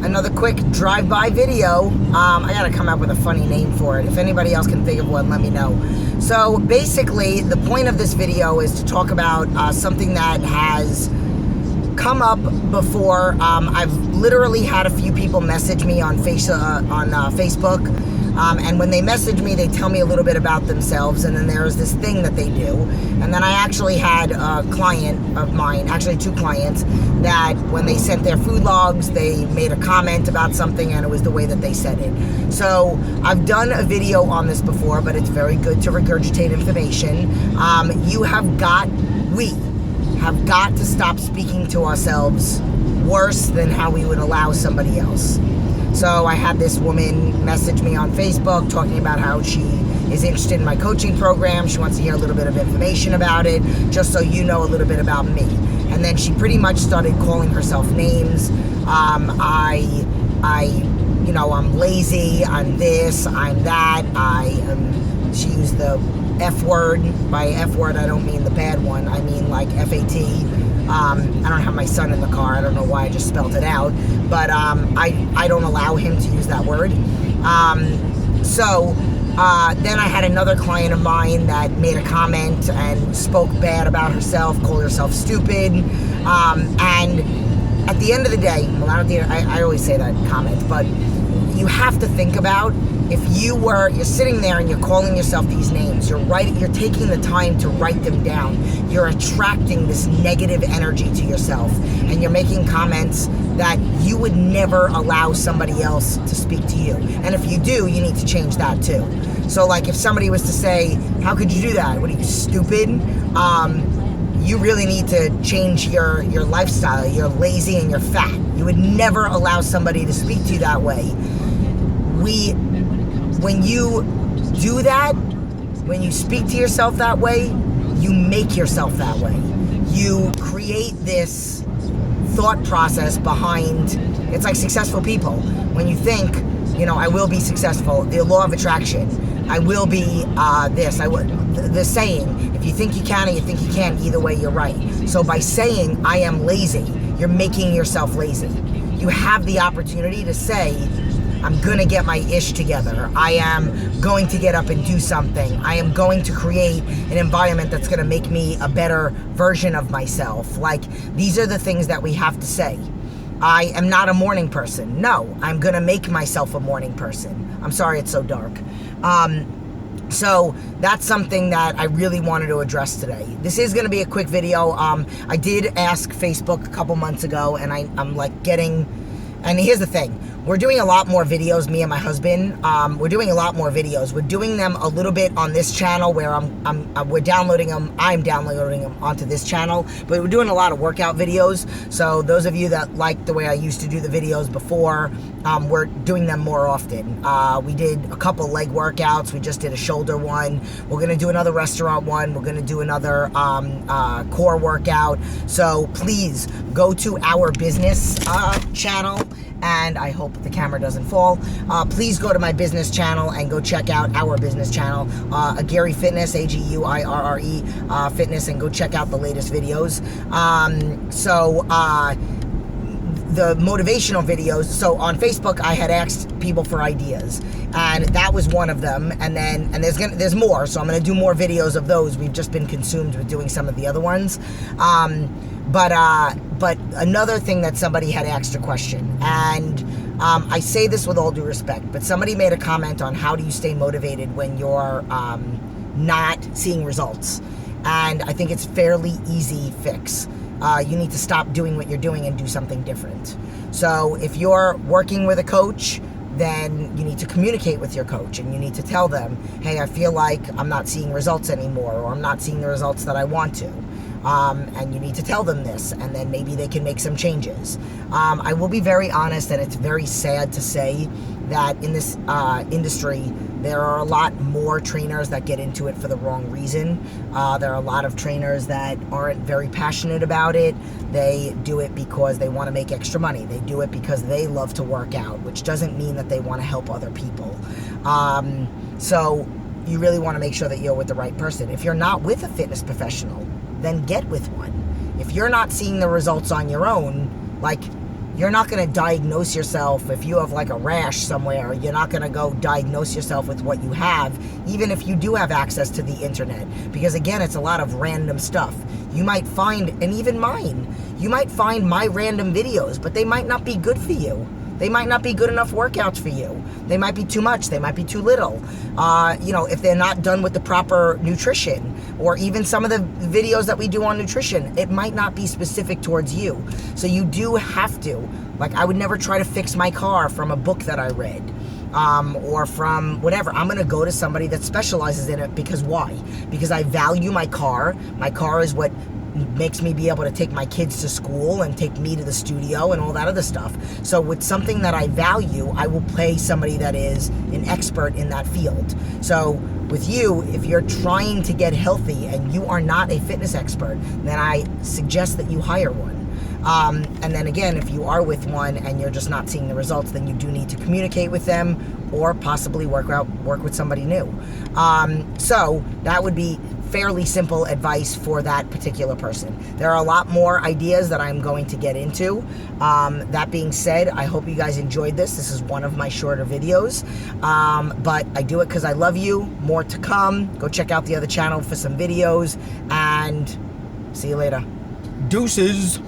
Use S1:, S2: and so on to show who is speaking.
S1: another quick drive-by video. I gotta come up with a funny name for it. If anybody else can think of one, let me know. So basically, the point of this video is to talk about something that has come up before. I've literally had a few people message me on Facebook, and when they message me, they tell me a little bit about themselves, and then there's this thing that they do. And then I actually had a client of mine, actually two clients, that when they sent their food logs, they made a comment about something, and it was the way that they said it. So I've done a video on this before, but it's very good to regurgitate information. We have got to stop speaking to ourselves worse than how we would allow somebody else. So I had this woman message me on Facebook talking about how she is interested in my coaching program. She wants to hear a little bit of information about it, just so you know a little bit about me. And then she pretty much started calling herself names. I'm lazy, I'm this, I'm that, she used the F word. By F word, I don't mean the bad one. I mean like F-A-T. I don't have my son in the car. I don't know why I just spelled it out. But I don't allow him to use that word. Then I had another client of mine that made a comment and spoke bad about herself, called herself stupid. And at the end of the day, I always say that comment, but you have to think about, if you're sitting there and you're calling yourself these names, you're taking the time to write them down, you're attracting this negative energy to yourself, and you're making comments that you would never allow somebody else to speak to you. And if you do, you need to change that too. So like if somebody was to say, how could you do that? What are you, stupid? You really need to change your lifestyle. You're lazy and you're fat. You would never allow somebody to speak to you that way. When you do that, when you speak to yourself that way, you make yourself that way. You create this thought process behind, it's like successful people. When you think, I will be successful, the law of attraction, I will be the saying, if you think you can or you think you can't, either way you're right. So by saying, I am lazy, you're making yourself lazy. You have the opportunity to say, I'm going to get my ish together. I am going to get up and do something. I am going to create an environment that's going to make me a better version of myself. Like, these are the things that we have to say. I am not a morning person. No, I'm going to make myself a morning person. I'm sorry it's so dark. So that's something that I really wanted to address today. This is going to be a quick video. I did ask Facebook a couple months ago, and I'm like getting, and here's the thing. We're doing a lot more videos, me and my husband. We're doing a lot more videos. We're doing them a little bit on this channel where we're downloading them. I'm downloading them onto this channel, but we're doing a lot of workout videos. So those of you that like the way I used to do the videos before, we're doing them more often. We did a couple leg workouts. We just did a shoulder one. We're gonna do another restaurant one. We're gonna do another core workout. So please go to our business channel. And I hope the camera doesn't fall. Please go to my business channel and go check out our business channel, Aguirre Fitness, A-G-U-I-R-R-E Fitness, and go check out the latest videos. The motivational videos. So on Facebook, I had asked people for ideas, and that was one of them. And there's more. So I'm gonna do more videos of those. We've just been consumed with doing some of the other ones. But another thing that somebody had asked a question, and I say this with all due respect, but somebody made a comment on how do you stay motivated when you're not seeing results. And I think it's fairly easy fix. You need to stop doing what you're doing and do something different. So if you're working with a coach, then you need to communicate with your coach, and you need to tell them, hey, I feel like I'm not seeing results anymore, or I'm not seeing the results that I want to. And you need to tell them this, and then maybe they can make some changes. I will be very honest, and it's very sad to say that in this industry, there are a lot more trainers that get into it for the wrong reason. There are a lot of trainers that aren't very passionate about it. They do it because they want to make extra money. They do it because they love to work out, which doesn't mean that they want to help other people. So you really want to make sure that you're with the right person. If you're not with a fitness professional, then get with one. If you're not seeing the results on your own, like, You're not going to diagnose yourself if you have like a rash somewhere. You're not going to go diagnose yourself with what you have, even if you do have access to the internet. Because again, it's a lot of random stuff. You might find, and even mine, you might find my random videos, but they might not be good for you. They might not be good enough workouts for you. They might be too much. They might be too little. If they're not done with the proper nutrition, or even some of the videos that we do on nutrition, it might not be specific towards you. So you do have to, like, I would never try to fix my car from a book that I read. Or from whatever. I'm going to go to somebody that specializes in it. Because why? Because I value my car. My car is what makes me be able to take my kids to school and take me to the studio and all that other stuff. So with something that I value, I will pay somebody that is an expert in that field. So with you, if you're trying to get healthy and you are not a fitness expert, then I suggest that you hire one. And then again, if you are with one and you're just not seeing the results, then you do need to communicate with them or possibly work with somebody new. So that would be fairly simple advice for that particular person. There are a lot more ideas that I'm going to get into. That being said, I hope you guys enjoyed this. This is one of my shorter videos, but I do it because I love you. More to come. Go check out the other channel for some videos, and see you later.
S2: Deuces.